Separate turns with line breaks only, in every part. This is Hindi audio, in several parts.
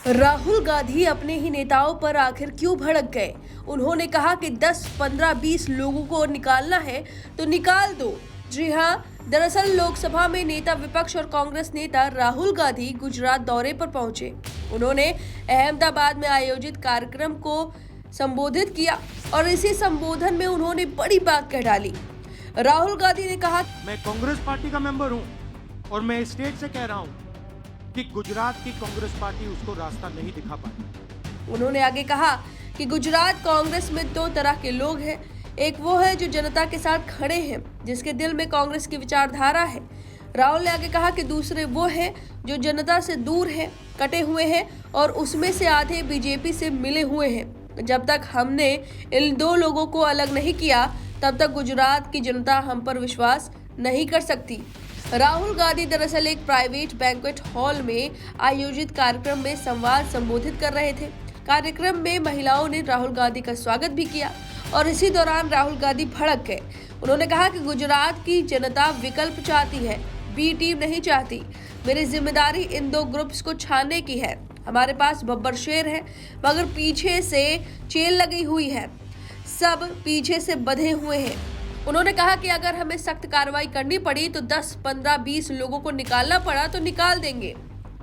राहुल गांधी अपने ही नेताओं पर आखिर क्यों भड़क गए? उन्होंने कहा कि 10, 15, 20 लोगों को निकालना है तो निकाल दो। जी हां, दरअसल लोकसभा में नेता विपक्ष और कांग्रेस नेता राहुल गांधी गुजरात दौरे पर पहुंचे। उन्होंने अहमदाबाद में आयोजित कार्यक्रम को संबोधित किया और इसी संबोधन में उन्होंने बड़ी बात कह डाली। राहुल गांधी ने कहा,
मैं कांग्रेस पार्टी का मेंबर हूं और मैं स्टेट से कह रहा हूं कि गुजरात की कांग्रेस पार्टी उसको रास्ता नहीं दिखा पाई।
उन्होंने आगे कहा कि गुजरात कांग्रेस में दो तरह के लोग हैं। एक वो है जो जनता के साथ खड़े हैं, जिसके दिल में कांग्रेस की विचारधारा है। राहुल ने आगे कहा कि दूसरे वो हैं जो जनता से दूर हैं, कटे हुए हैं और उसमें से आधे बीजेपी से मिले हुए हैं। जब तक हमने इन दो लोगों को अलग नहीं किया, तब तक गुजरात की जनता हम पर विश्वास नहीं कर सकती। राहुल गांधी दरअसल एक प्राइवेट बैंक्वेट हॉल में आयोजित कार्यक्रम में संवाद संबोधित कर रहे थे। कार्यक्रम में महिलाओं ने राहुल गांधी का स्वागत भी किया और इसी दौरान राहुल गांधी भड़क गए। उन्होंने कहा कि गुजरात की जनता विकल्प चाहती है, बी टीम नहीं चाहती। मेरी जिम्मेदारी इन दो ग्रुप्स को छानने की है। हमारे पास बब्बर शेर है, मगर पीछे से चेल लगी हुई है, सब पीछे से बंधे हुए हैं। उन्होंने कहा कि अगर हमें सख्त कार्रवाई करनी पड़ी तो 10, 15, 20 लोगों को निकालना पड़ा तो निकाल देंगे।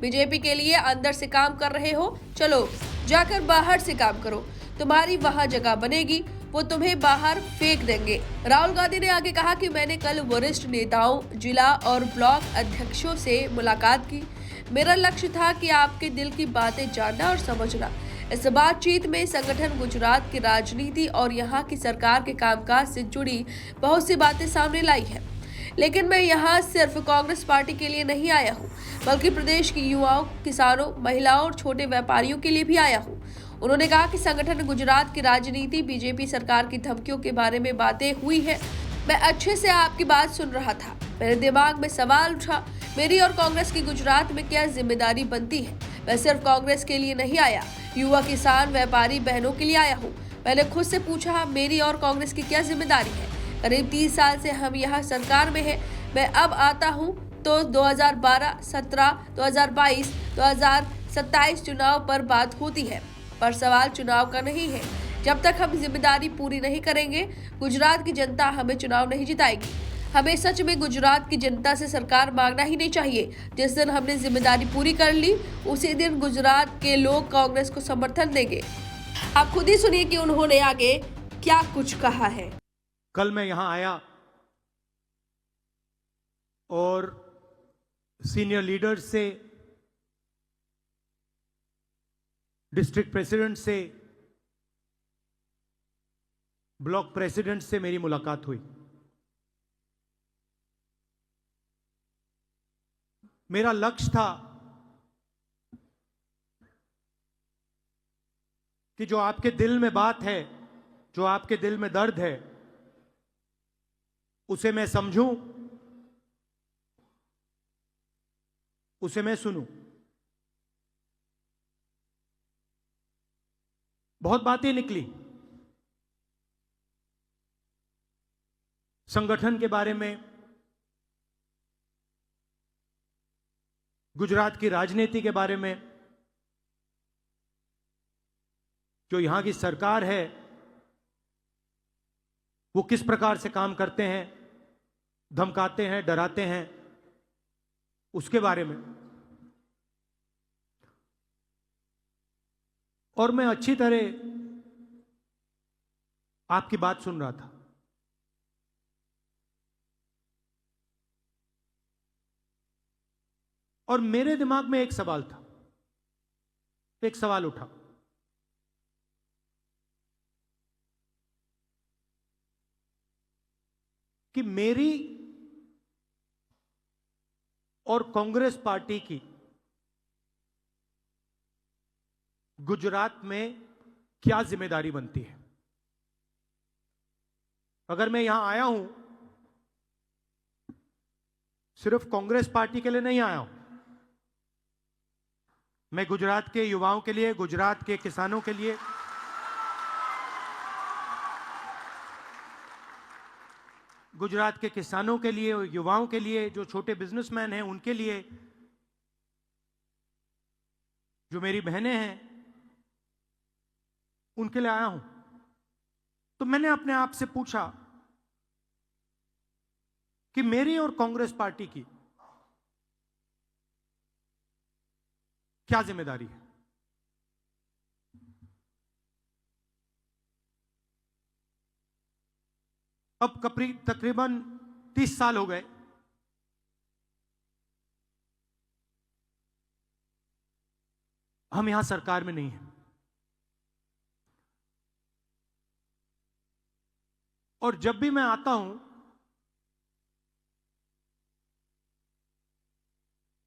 बीजेपी के लिए अंदर से काम कर रहे हो, चलो जाकर बाहर से काम करो। तुम्हारी वहां जगह बनेगी, वो तुम्हें बाहर फेंक देंगे। राहुल गांधी ने आगे कहा कि मैंने कल वरिष्ठ नेताओं, जिला और ब्लॉक अध्यक्षों से मुलाकात की। मेरा लक्ष्य था कि आपके दिल की बातें जानना और समझना। इस बातचीत में संगठन, गुजरात की राजनीति और यहाँ की सरकार के कामकाज से जुड़ी बहुत सी बातें सामने लाई है। लेकिन मैं यहाँ सिर्फ कांग्रेस पार्टी के लिए नहीं आया हूँ, बल्कि प्रदेश की युवाओं, किसानों, महिलाओं और छोटे व्यापारियों के लिए भी आया हूँ। उन्होंने कहा कि संगठन, गुजरात की राजनीति, बीजेपी सरकार की धमकियों के बारे में बातें हुई है। मैं अच्छे से आपकी बात सुन रहा था। मेरे दिमाग में सवाल उठा, मेरी और कांग्रेस की गुजरात में क्या जिम्मेदारी बनती है। मैं सिर्फ कांग्रेस के लिए नहीं आया, युवा, किसान, व्यापारी बहनों के लिए आया हूँ। मैंने खुद से पूछा, मेरी और कांग्रेस की क्या जिम्मेदारी है। करीब 30 साल से हम यहाँ सरकार में हैं। मैं अब आता हूँ तो 2012, 17, 2022, 2027 चुनाव पर बात होती है, पर सवाल चुनाव का नहीं है। जब तक हम जिम्मेदारी पूरी नहीं करेंगे, गुजरात की जनता हमें चुनाव नहीं जिताएगी। हमें सच में गुजरात की जनता से सरकार मांगना ही नहीं चाहिए। जिस दिन हमने जिम्मेदारी पूरी कर ली, उसी दिन गुजरात के लोग कांग्रेस को समर्थन देंगे। आप खुद ही सुनिए कि उन्होंने आगे क्या कुछ कहा है।
कल मैं यहां आया और सीनियर लीडर्स से, डिस्ट्रिक्ट प्रेसिडेंट से, ब्लॉक प्रेसिडेंट से मेरी मुलाकात हुई। मेरा लक्ष्य था कि जो आपके दिल में बात है, जो आपके दिल में दर्द है, उसे मैं समझूं, उसे मैं सुनूं। बहुत बातें निकली संगठन के बारे में, गुजरात की राजनीति के बारे में, जो यहां की सरकार है वो किस प्रकार से काम करते हैं, धमकाते हैं, डराते हैं, उसके बारे में। और मैं अच्छी तरह आपकी बात सुन रहा था। और मेरे दिमाग में एक सवाल था, एक सवाल उठा कि मेरी और कांग्रेस पार्टी की गुजरात में क्या जिम्मेदारी बनती है। अगर मैं यहां आया हूं, सिर्फ कांग्रेस पार्टी के लिए नहीं आया हूं, मैं गुजरात के युवाओं के लिए, गुजरात के किसानों के लिए, गुजरात के किसानों के लिए, युवाओं के लिए, जो छोटे बिजनेसमैन हैं उनके लिए, जो मेरी बहनें हैं उनके लिए आया हूं। तो मैंने अपने आप से पूछा कि मेरी और कांग्रेस पार्टी की क्या जिम्मेदारी है। अब तकरीबन 30 साल हो गए हम यहां सरकार में नहीं हैं, और जब भी मैं आता हूं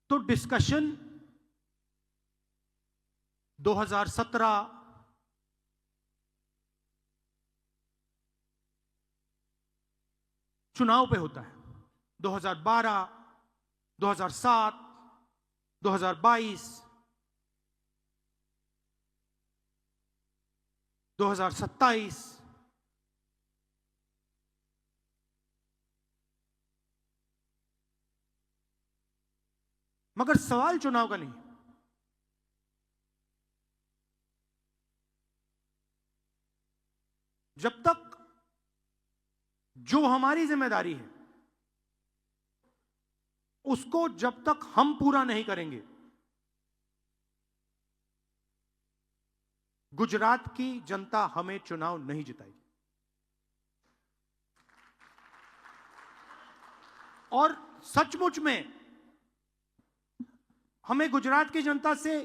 तो डिस्कशन 2017 चुनाव पे होता है, 2012, 2007, 2022, 2027, मगर सवाल चुनाव का नहीं। जब तक जो हमारी जिम्मेदारी है उसको जब तक हम पूरा नहीं करेंगे, गुजरात की जनता हमें चुनाव नहीं जिताएगी। और सचमुच में हमें गुजरात की जनता से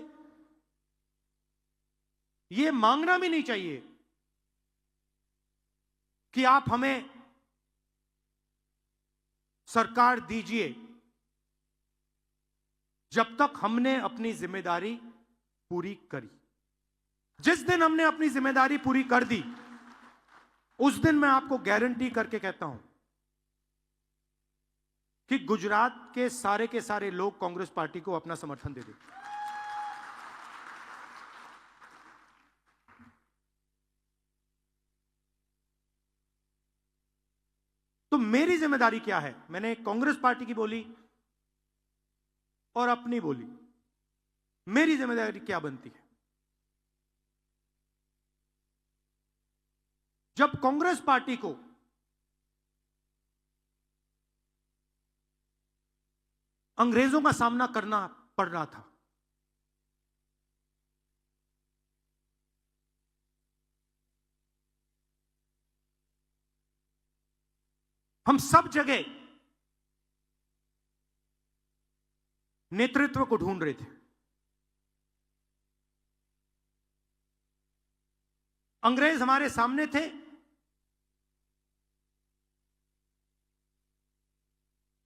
यह मांगना भी नहीं चाहिए कि आप हमें सरकार दीजिए, जब तक हमने अपनी जिम्मेदारी पूरी करी। जिस दिन हमने अपनी जिम्मेदारी पूरी कर दी, उस दिन मैं आपको गारंटी करके कहता हूं कि गुजरात के सारे लोग कांग्रेस पार्टी को अपना समर्थन दे देंगे। तो मेरी जिम्मेदारी क्या है? मैंने कांग्रेस पार्टी की बोली और अपनी बोली। मेरी जिम्मेदारी क्या बनती है? जब कांग्रेस पार्टी को अंग्रेजों का सामना करना पड़ रहा था, हम सब जगह नेतृत्व को ढूंढ रहे थे। अंग्रेज हमारे सामने थे,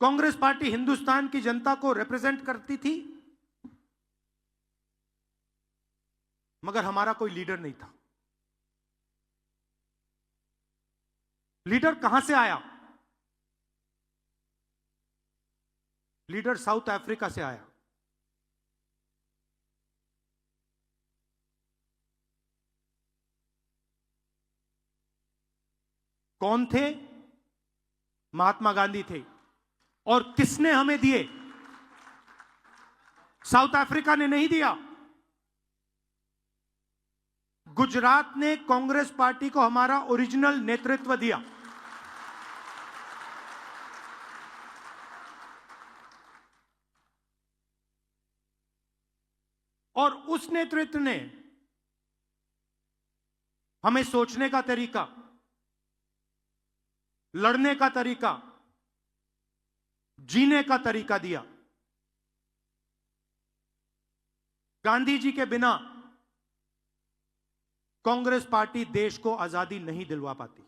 कांग्रेस पार्टी हिंदुस्तान की जनता को रिप्रेजेंट करती थी, मगर हमारा कोई लीडर नहीं था। लीडर कहां से आया? लीडर साउथ अफ्रीका से आया। कौन थे? महात्मा गांधी थे। और किसने हमें दिए? साउथ अफ्रीका ने नहीं दिया। गुजरात ने कांग्रेस पार्टी को हमारा ओरिजिनल नेतृत्व दिया। और उस नेतृत्व ने हमें सोचने का तरीका, लड़ने का तरीका, जीने का तरीका दिया। गांधी जी के बिना कांग्रेस पार्टी देश को आजादी नहीं दिलवा पाती,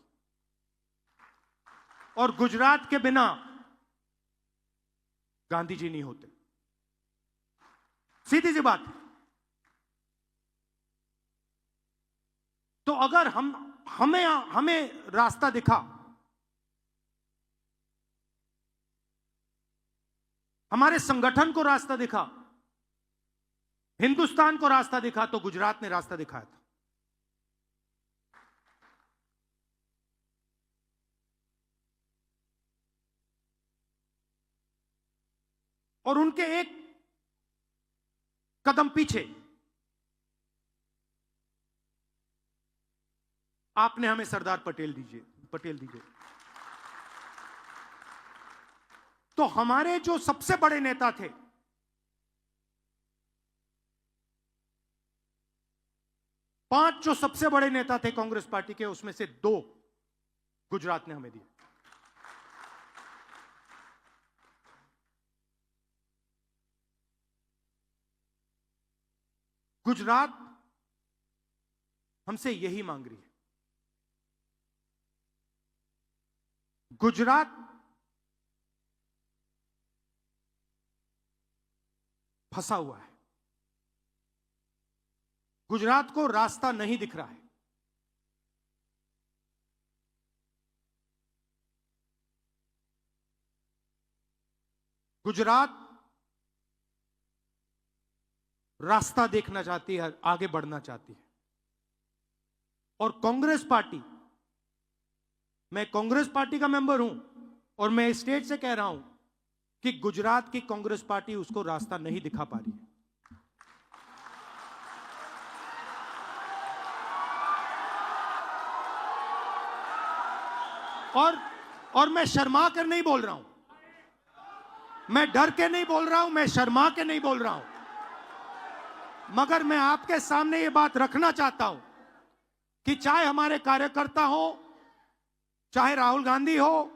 और गुजरात के बिना गांधी जी नहीं होते। सीधी सी बात। तो अगर हमें रास्ता दिखा, हमारे संगठन को रास्ता दिखा, हिंदुस्तान को रास्ता दिखा, तो गुजरात ने रास्ता दिखाया था। और उनके एक कदम पीछे आपने हमें सरदार पटेल दीजिए। तो हमारे जो सबसे बड़े नेता थे, पांच जो सबसे बड़े नेता थे कांग्रेस पार्टी के, उसमें से 2 गुजरात ने हमें दिए। गुजरात हमसे यही मांग रही है। गुजरात फंसा हुआ है। गुजरात को रास्ता नहीं दिख रहा है। गुजरात रास्ता देखना चाहती है, आगे बढ़ना चाहती है। और कांग्रेस पार्टी, मैं कांग्रेस पार्टी का मेंबर हूं और मैं स्टेट से कह रहा हूं कि गुजरात की कांग्रेस पार्टी उसको रास्ता नहीं दिखा पा रही है। और मैं शर्मा कर नहीं बोल रहा हूं, मैं डर के नहीं बोल रहा हूं, मैं शर्मा के नहीं बोल रहा हूं, मगर मैं आपके सामने ये बात रखना चाहता हूं कि चाहे हमारे कार्यकर्ता हो, चाहे राहुल गांधी हो,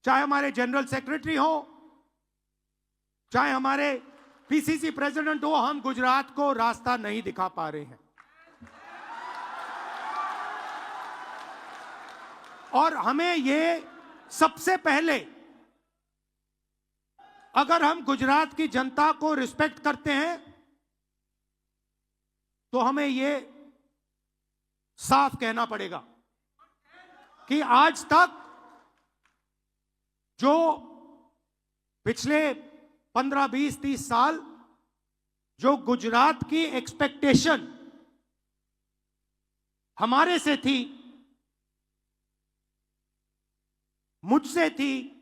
चाहे हमारे जनरल सेक्रेटरी हो, चाहे हमारे पीसीसी प्रेसिडेंट हो, हम गुजरात को रास्ता नहीं दिखा पा रहे हैं। और हमें ये सबसे पहले, अगर हम गुजरात की जनता को रिस्पेक्ट करते हैं तो हमें ये साफ कहना पड़ेगा कि आज तक जो पिछले 15, 20, 30 साल जो गुजरात की एक्सपेक्टेशन हमारे से थी, मुझसे थी,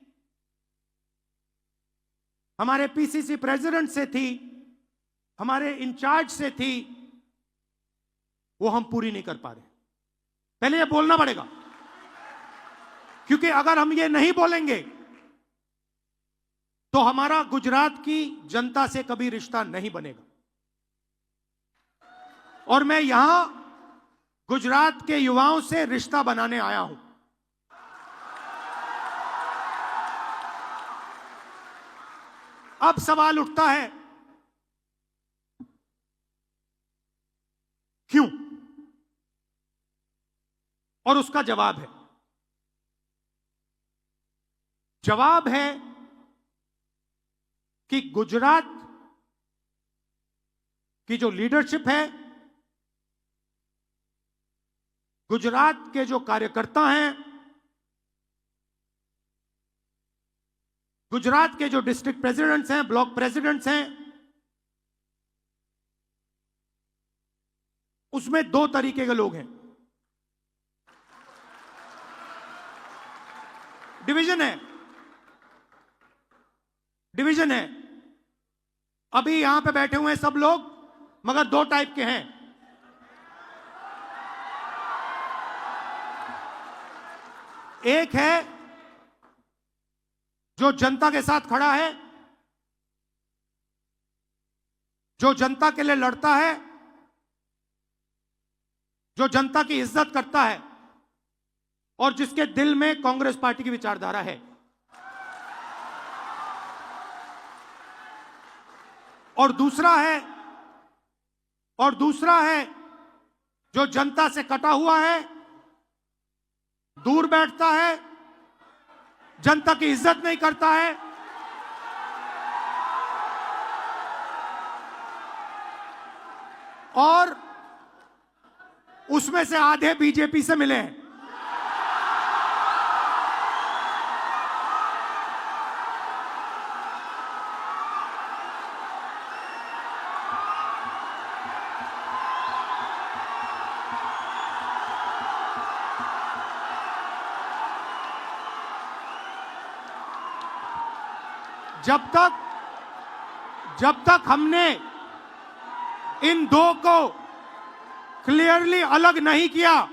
हमारे पीसीसी प्रेसिडेंट से थी, हमारे इंचार्ज से थी, वो हम पूरी नहीं कर पा रहे। पहले ये बोलना पड़ेगा, क्योंकि अगर हम ये नहीं बोलेंगे तो हमारा गुजरात की जनता से कभी रिश्ता नहीं बनेगा। और मैं यहां गुजरात के युवाओं से रिश्ता बनाने आया हूं। अब सवाल उठता है, क्यों? और उसका जवाब है कि गुजरात की जो लीडरशिप है, गुजरात के जो कार्यकर्ता हैं, गुजरात के जो डिस्ट्रिक्ट प्रेसिडेंट्स हैं, ब्लॉक प्रेसिडेंट्स हैं, उसमें 2 तरीके के लोग हैं। डिवीजन है। अभी यहां पे बैठे हुए हैं सब लोग, मगर 2 टाइप के हैं। एक है जो जनता के साथ खड़ा है, जो जनता के लिए लड़ता है, जो जनता की इज्जत करता है और जिसके दिल में कांग्रेस पार्टी की विचारधारा है। और दूसरा है जो जनता से कटा हुआ है, दूर बैठता है, जनता की इज्जत नहीं करता है, और उसमें से आधे बीजेपी से मिले हैं। जब तक हमने इन 2 को क्लियरली अलग नहीं किया,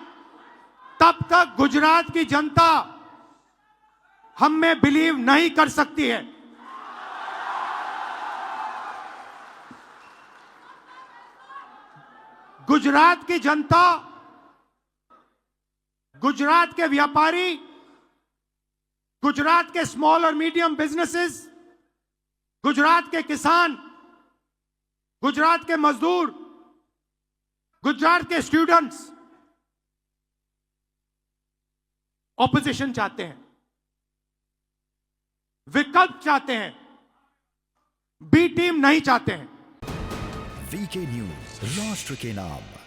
तब तक गुजरात की जनता हम में बिलीव नहीं कर सकती है। गुजरात की जनता, गुजरात के व्यापारी, गुजरात के स्मॉल और मीडियम बिजनेसेस, गुजरात के किसान, गुजरात के मजदूर, गुजरात के स्टूडेंट्स ऑपोजिशन चाहते हैं, विकल्प चाहते हैं, बी टीम नहीं चाहते हैं।
वीके न्यूज, राष्ट्र के नाम।